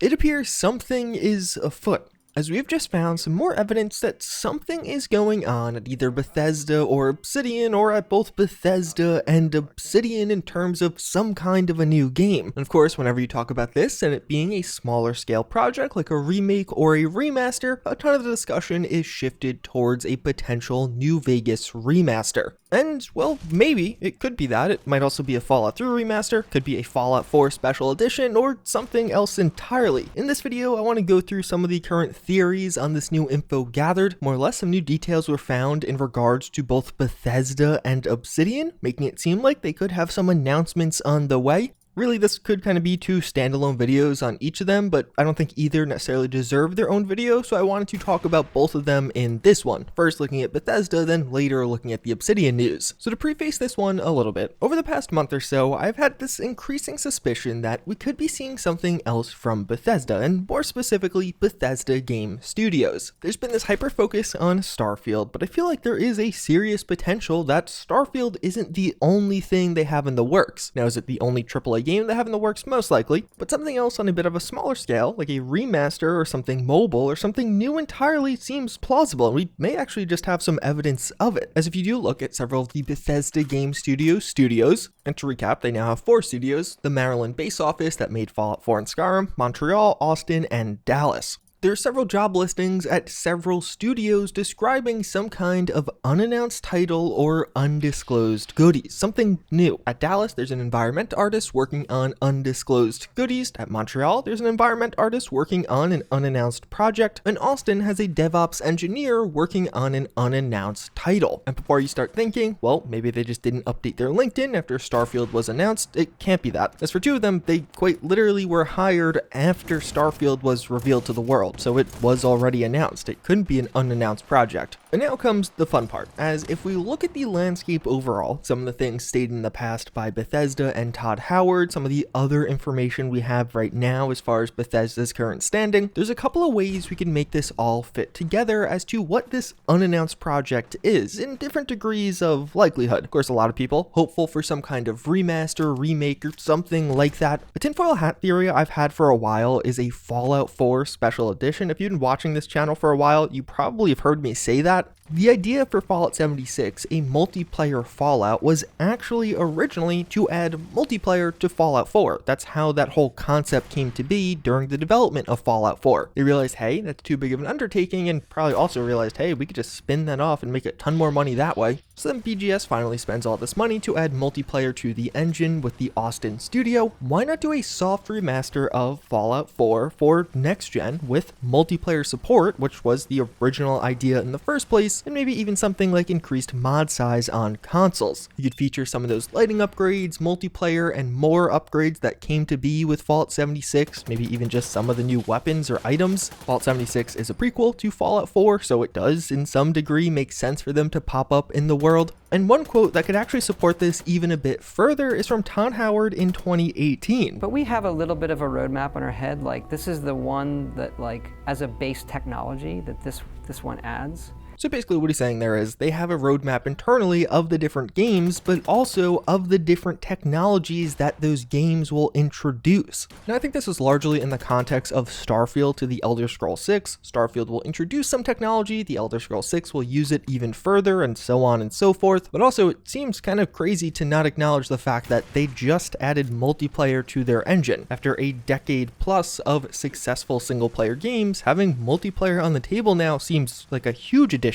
It appears something is afoot, as we've just found some more evidence that something is going on at either Bethesda or Obsidian, or at both Bethesda and Obsidian in terms of some kind of a new game. And of course, whenever you talk about this and it being a smaller scale project like a remake or a remaster, a ton of the discussion is shifted towards a potential New Vegas remaster. And, well, maybe it could be that. It might also be a Fallout 3 remaster, could be a Fallout 4 special edition, or something else entirely. In this video, I want to go through some of the current theories on this new info gathered. More or less, some new details were found in regards to both Bethesda and Obsidian, making it seem like they could have some announcements on the way. Really, this could kind of be two standalone videos on each of them, but I don't think either necessarily deserve their own video, so I wanted to talk about both of them in this one. First looking at Bethesda, then later looking at the Obsidian news. So to preface this one a little bit, over the past month or so, I've had this increasing suspicion that we could be seeing something else from Bethesda, and more specifically, Bethesda Game Studios. There's been this hyper-focus on Starfield, but I feel like there is a serious potential that Starfield isn't the only thing they have in the works. Now, is it the only AAA game they have in the works? Most likely, but something else on a bit of a smaller scale, like a remaster or something mobile or something new entirely, seems plausible, and we may actually just have some evidence of it. As if you do look at several of the Bethesda Game studios, and to recap, they now have 4 studios: the Maryland base office that made Fallout 4 and Skyrim, Montreal, Austin, and Dallas. There are several job listings at several studios describing some kind of unannounced title or undisclosed goodies, something new. At Dallas, there's an environment artist working on undisclosed goodies. At Montreal, there's an environment artist working on an unannounced project. And Austin has a DevOps engineer working on an unannounced title. And before you start thinking, well, maybe they just didn't update their LinkedIn after Starfield was announced, it can't be that. As for 2 of them, they quite literally were hired after Starfield was revealed to the world. So it was already announced. It couldn't be an unannounced project. And now comes the fun part, as if we look at the landscape overall, some of the things stated in the past by Bethesda and Todd Howard, some of the other information we have right now as far as Bethesda's current standing, there's a couple of ways we can make this all fit together as to what this unannounced project is, in different degrees of likelihood. Of course, a lot of people hopeful for some kind of remaster, remake, or something like that. A tinfoil hat theory I've had for a while is a Fallout 4 special edition. If you've been watching this channel for a while, you probably have heard me say that. The idea for Fallout 76, a multiplayer Fallout, was actually originally to add multiplayer to Fallout 4. That's how that whole concept came to be during the development of Fallout 4. They realized, hey, that's too big of an undertaking, and probably also realized, hey, we could just spin that off and make a ton more money that way. So then BGS finally spends all this money to add multiplayer to the engine with the Austin studio. Why not do a soft remaster of Fallout 4 for next gen with multiplayer support, which was the original idea in the first place, and maybe even something like increased mod size on consoles. You could feature some of those lighting upgrades, multiplayer, and more upgrades that came to be with Fallout 76, maybe even just some of the new weapons or items. Fallout 76 is a prequel to Fallout 4, so it does in some degree make sense for them to pop up in the world. And one quote that could actually support this even a bit further is from Todd Howard in 2018. But we have a little bit of a roadmap on our head, like this is the one that, like, as a base technology that this one adds. So basically what he's saying there is they have a roadmap internally of the different games, but also of the different technologies that those games will introduce. Now I think this is largely in the context of Starfield to the Elder Scrolls 6. Starfield will introduce some technology, the Elder Scrolls 6 will use it even further, and so on and so forth. But also it seems kind of crazy to not acknowledge the fact that they just added multiplayer to their engine. After a decade plus of successful single player games, having multiplayer on the table now seems like a huge addition.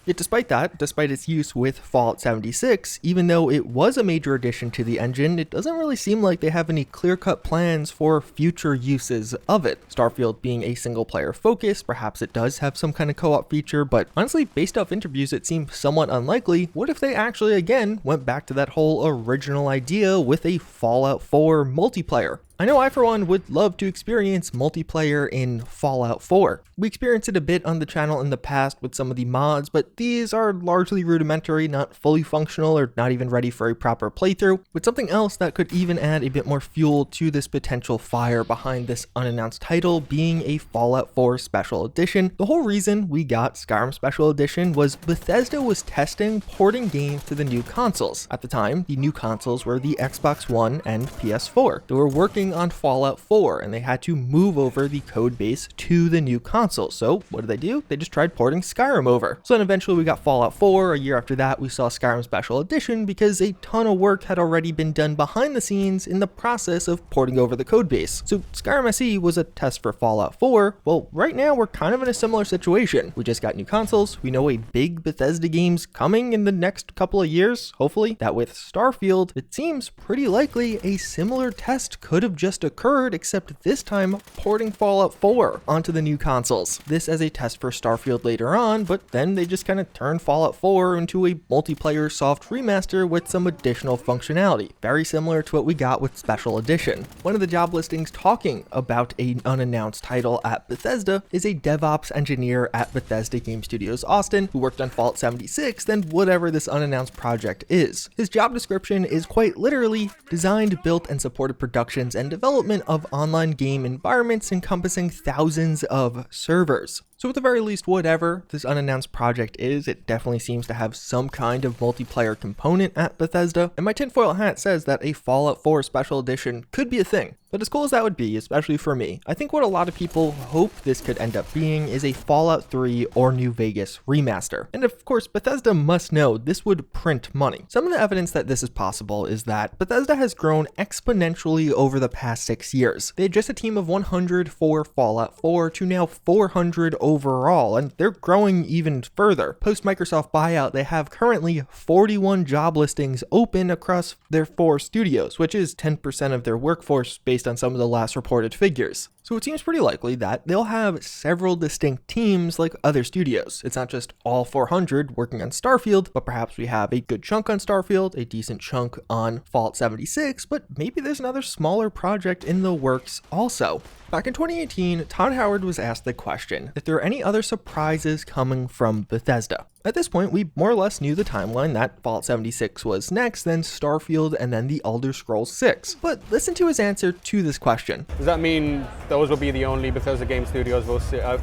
Yet despite that, despite its use with Fallout 76, even though it was a major addition to the engine, it doesn't really seem like they have any clear-cut plans for future uses of it. Starfield being a single-player focus, perhaps it does have some kind of co-op feature, but honestly, based off interviews, it seems somewhat unlikely. What if they actually, again, went back to that whole original idea with a Fallout 4 multiplayer? I know I, for one, would love to experience multiplayer in Fallout 4. We experienced it a bit on the channel in the past with some of the mods, but these are largely rudimentary, not fully functional, or not even ready for a proper playthrough. But something else that could even add a bit more fuel to this potential fire behind this unannounced title being a Fallout 4 Special Edition. The whole reason we got Skyrim Special Edition was Bethesda was testing porting games to the new consoles. At the time, the new consoles were the Xbox One and PS4. They were working working on Fallout 4 and they had to move over the code base to the new console. So what did they do? They just tried porting Skyrim over. So then eventually we got Fallout 4. A year after that, we saw Skyrim Special Edition because a ton of work had already been done behind the scenes in the process of porting over the code base. So Skyrim SE was a test for Fallout 4. Well, right now we're kind of in a similar situation. We just got new consoles. We know a big Bethesda game's coming in the next couple of years, hopefully. That with Starfield, it seems pretty likely a similar test could have just occurred, except this time porting Fallout 4 onto the new consoles. This as a test for Starfield later on, but then they just kind of turned Fallout 4 into a multiplayer soft remaster with some additional functionality, very similar to what we got with Special Edition. One of the job listings talking about an unannounced title at Bethesda is a DevOps engineer at Bethesda Game Studios Austin who worked on Fallout 76, then whatever this unannounced project is. His job description is quite literally designed, built, and supported productions and development of online game environments encompassing thousands of servers. So at the very least, whatever this unannounced project is, it definitely seems to have some kind of multiplayer component at Bethesda, and my tinfoil hat says that a Fallout 4 Special Edition could be a thing. But as cool as that would be, especially for me, I think what a lot of people hope this could end up being is a Fallout 3 or New Vegas remaster. And of course, Bethesda must know this would print money. Some of the evidence that this is possible is that Bethesda has grown exponentially over the past 6 years. They had just a team of 100 for Fallout 4 to now 400 overall, and they're growing even further. Post Microsoft buyout, they have currently 41 job listings open across their 4 studios, which is 10% of their workforce based on some of the last reported figures. So it seems pretty likely that they'll have several distinct teams like other studios. It's not just all 400 working on Starfield, but perhaps we have a good chunk on Starfield, a decent chunk on Fallout 76, but maybe there's another smaller project in the works also. Back in 2018, Todd Howard was asked the question if there are any other surprises coming from Bethesda. At this point, we more or less knew the timeline that Fallout 76 was next, then Starfield, and then the Elder Scrolls 6. But listen to his answer to this question. Does that mean those will be the only Bethesda Game Studios,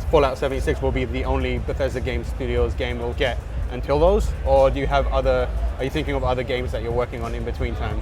Fallout 76 will be the only Bethesda Game Studios game we'll get until those? Or do you have are you thinking of other games that you're working on in between time?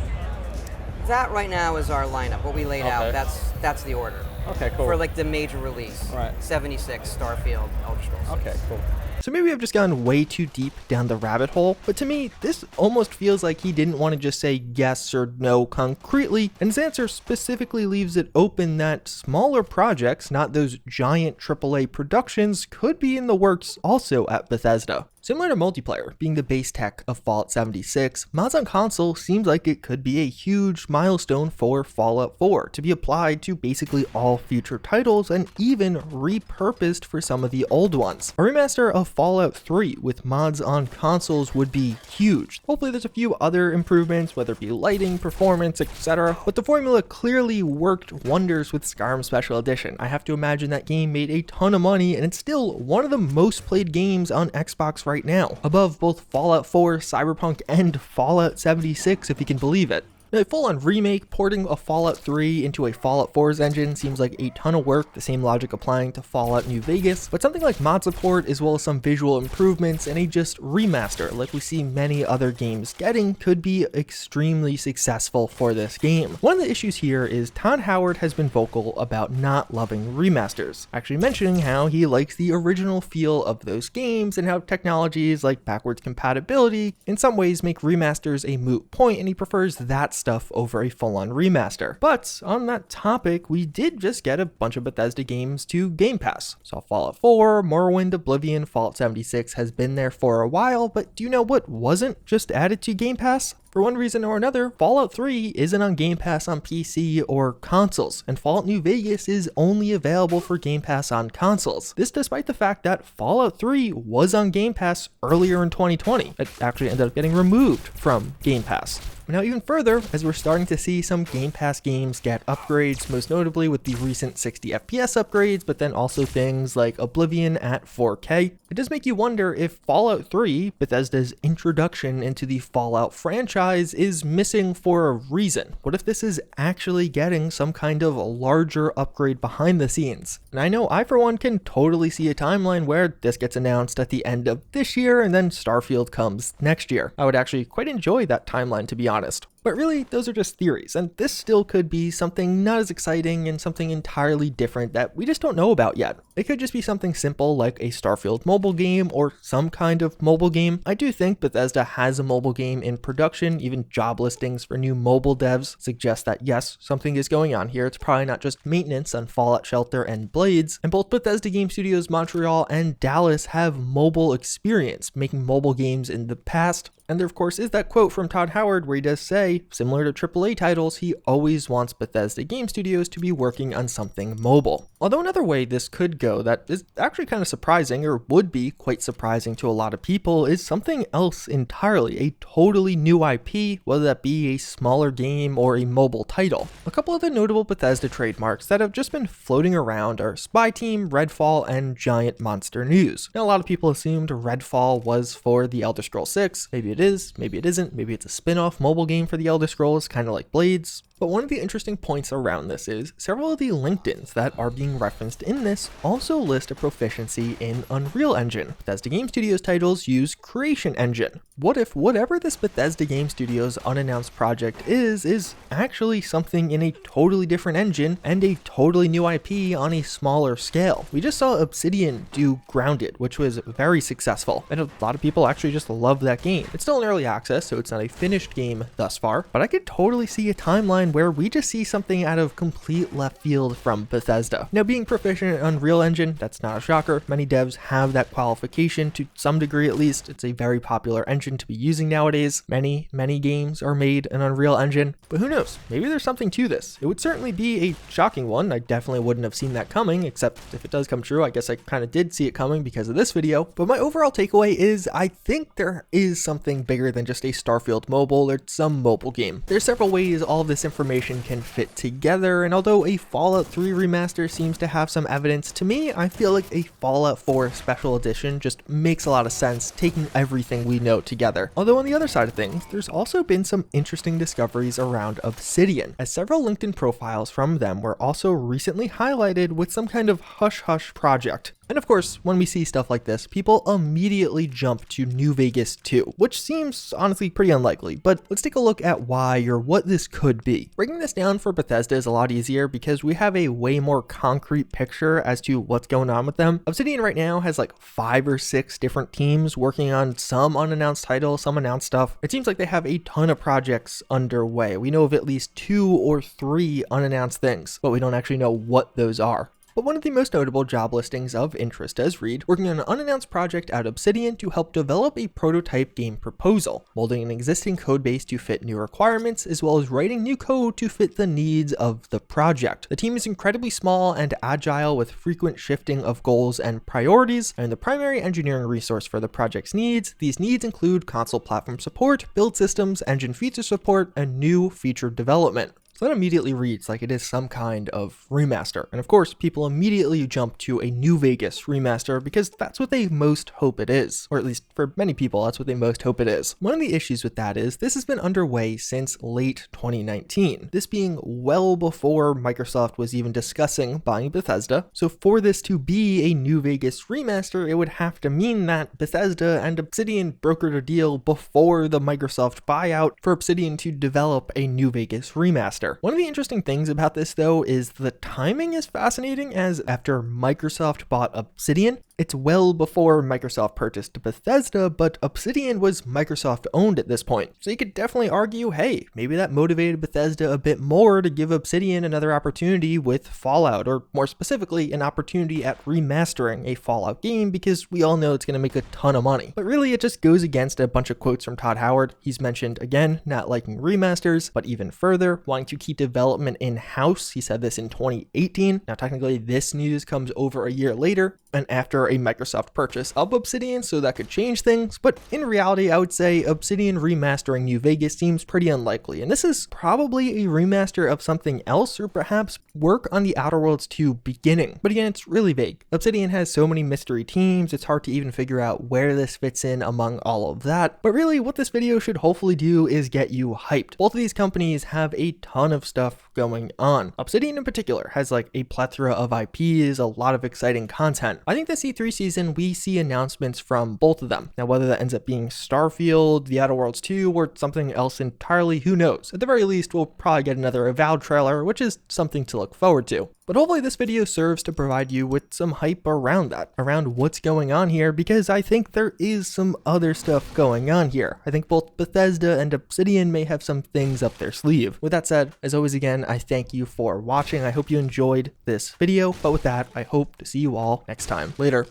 That right now is our lineup, what we laid out, that's the order. Okay, cool. For like the major release, right. 76, Starfield, Elder Scrolls 6. Okay, cool. So maybe I've just gone way too deep down the rabbit hole, but to me, this almost feels like he didn't want to just say yes or no concretely, and his answer specifically leaves it open that smaller projects, not those giant AAA productions, could be in the works also at Bethesda. Similar to multiplayer being the base tech of Fallout 76, mods on console seems like it could be a huge milestone for Fallout 4 to be applied to basically all future titles and even repurposed for some of the old ones. A remaster of Fallout 3 with mods on consoles would be huge. Hopefully there's a few other improvements, whether it be lighting, performance, etc. But the formula clearly worked wonders with Skyrim Special Edition. I have to imagine that game made a ton of money and it's still one of the most played games on Xbox right now, above both Fallout 4, Cyberpunk, and Fallout 76 if you can believe it. A full-on remake, porting a Fallout 3 into a Fallout 4's engine seems like a ton of work, the same logic applying to Fallout New Vegas, but something like mod support as well as some visual improvements and a just remaster like we see many other games getting could be extremely successful for this game. One of the issues here is Todd Howard has been vocal about not loving remasters, actually mentioning how he likes the original feel of those games and how technologies like backwards compatibility in some ways make remasters a moot point, and he prefers that stuff over a full-on remaster. But on that topic, we did just get a bunch of Bethesda games to Game Pass. So Fallout 4, Morrowind, Oblivion, Fallout 76 has been there for a while, but do you know what wasn't just added to Game Pass? For one reason or another, Fallout 3 isn't on Game Pass on PC or consoles, and Fallout New Vegas is only available for Game Pass on consoles. This despite the fact that Fallout 3 was on Game Pass earlier in 2020. It actually ended up getting removed from Game Pass. Now even further, as we're starting to see some Game Pass games get upgrades, most notably with the recent 60 FPS upgrades, but then also things like Oblivion at 4K, it does make you wonder if Fallout 3, Bethesda's introduction into the Fallout franchise, is missing for a reason. What if this is actually getting some kind of larger upgrade behind the scenes? And I know I for one can totally see a timeline where this gets announced at the end of this year and then Starfield comes next year. I would actually quite enjoy that timeline, to be honest. But really, those are just theories, and this still could be something not as exciting and something entirely different that we just don't know about yet. It could just be something simple like a Starfield mobile game or some kind of mobile game. I do think Bethesda has a mobile game in production. Even job listings for new mobile devs suggest that yes, something is going on here. It's probably not just maintenance on Fallout Shelter and Blades, and both Bethesda Game Studios Montreal and Dallas have mobile experience making mobile games in the past. And there, of course, is that quote from Todd Howard where he does say, similar to AAA titles, he always wants Bethesda Game Studios to be working on something mobile. Although another way this could go that is actually kind of surprising, or would be quite surprising to a lot of people, is something else entirely, a totally new IP, whether that be a smaller game or a mobile title. A couple of the notable Bethesda trademarks that have just been floating around are Spy Team, Redfall, and Giant Monster News. Now, a lot of people assumed Redfall was for The Elder Scrolls 6, maybe it is, maybe it isn't, maybe it's a spin-off mobile game for The Elder Scrolls, kind of like Blades. But one of the interesting points around this is several of the LinkedIns that are being referenced in this also list a proficiency in Unreal Engine. Bethesda Game Studios titles use Creation Engine. What if whatever this Bethesda Game Studios unannounced project is actually something in a totally different engine and a totally new IP on a smaller scale? We just saw Obsidian do Grounded, which was very successful, and a lot of people actually just love that game. It's still in early access, so it's not a finished game thus far, but I could totally see a timeline where we just see something out of complete left field from Bethesda. Now, being proficient in Unreal Engine, that's not a shocker. Many devs have that qualification to some degree at least. It's a very popular engine to be using nowadays. Many games are made in Unreal Engine, but who knows? Maybe there's something to this. It would certainly be a shocking one. I definitely wouldn't have seen that coming, except if it does come true, I guess I kind of did see it coming because of this video. But my overall takeaway is I think there is something bigger than just a Starfield mobile or some mobile game. There's several ways all of this information can fit together, and although a Fallout 3 remaster seems to have some evidence, to me, I feel like a Fallout 4 special edition just makes a lot of sense, taking everything we know together. Although on the other side of things, there's also been some interesting discoveries around Obsidian, as several LinkedIn profiles from them were also recently highlighted with some kind of hush-hush project. And of course, when we see stuff like this, people immediately jump to New Vegas 2, which seems honestly pretty unlikely, but let's take a look at why or what this could be. Breaking this down for Bethesda is a lot easier because we have a way more concrete picture as to what's going on with them. Obsidian right now has like 5 or 6 different teams working on some unannounced titles, some announced stuff. It seems like they have a ton of projects underway. We know of at least 2 or 3 unannounced things, but we don't actually know what those are. But one of the most notable job listings of interest does read, working on an unannounced project at Obsidian to help develop a prototype game proposal, molding an existing codebase to fit new requirements, as well as writing new code to fit the needs of the project. The team is incredibly small and agile with frequent shifting of goals and priorities, and the primary engineering resource for the project's needs. These needs include console platform support, build systems, engine feature support, and new feature development. So that immediately reads like it is some kind of remaster. And of course, people immediately jump to a New Vegas remaster because that's what they most hope it is. Or at least for many people, that's what they most hope it is. One of the issues with that is this has been underway since late 2019. This being well before Microsoft was even discussing buying Bethesda. So for this to be a New Vegas remaster, it would have to mean that Bethesda and Obsidian brokered a deal before the Microsoft buyout for Obsidian to develop a New Vegas remaster. One of the interesting things about this though is the timing is fascinating, as after Microsoft bought Obsidian, it's well before Microsoft purchased Bethesda, but Obsidian was Microsoft owned at this point. So you could definitely argue, hey, maybe that motivated Bethesda a bit more to give Obsidian another opportunity with Fallout, or more specifically, an opportunity at remastering a Fallout game, because we all know it's going to make a ton of money. But really, it just goes against a bunch of quotes from Todd Howard. He's mentioned, again, not liking remasters, but even further, wanting to keep development in-house. He said this in 2018. Now, technically, this news comes over a year later, and after a Microsoft purchase of Obsidian, so that could change things, but in reality, I would say Obsidian remastering New Vegas seems pretty unlikely, and this is probably a remaster of something else, or perhaps work on the Outer Worlds 2 beginning. But again, it's really vague. Obsidian has so many mystery teams, it's hard to even figure out where this fits in among all of that, but really what this video should hopefully do is get you hyped. Both of these companies have a ton ton of stuff going on. Obsidian in particular has like a plethora of IPs, a lot of exciting content. I think this E3 season we see announcements from both of them. Now whether that ends up being Starfield, The Outer Worlds 2, or something else entirely, who knows? At the very least, we'll probably get another Avowed trailer, which is something to look forward to. But hopefully this video serves to provide you with some hype around that, around what's going on here, because I think there is some other stuff going on here. I think both Bethesda and Obsidian may have some things up their sleeve. With that said, as always again, I thank you for watching. I hope you enjoyed this video, but with that, I hope to see you all next time. Later.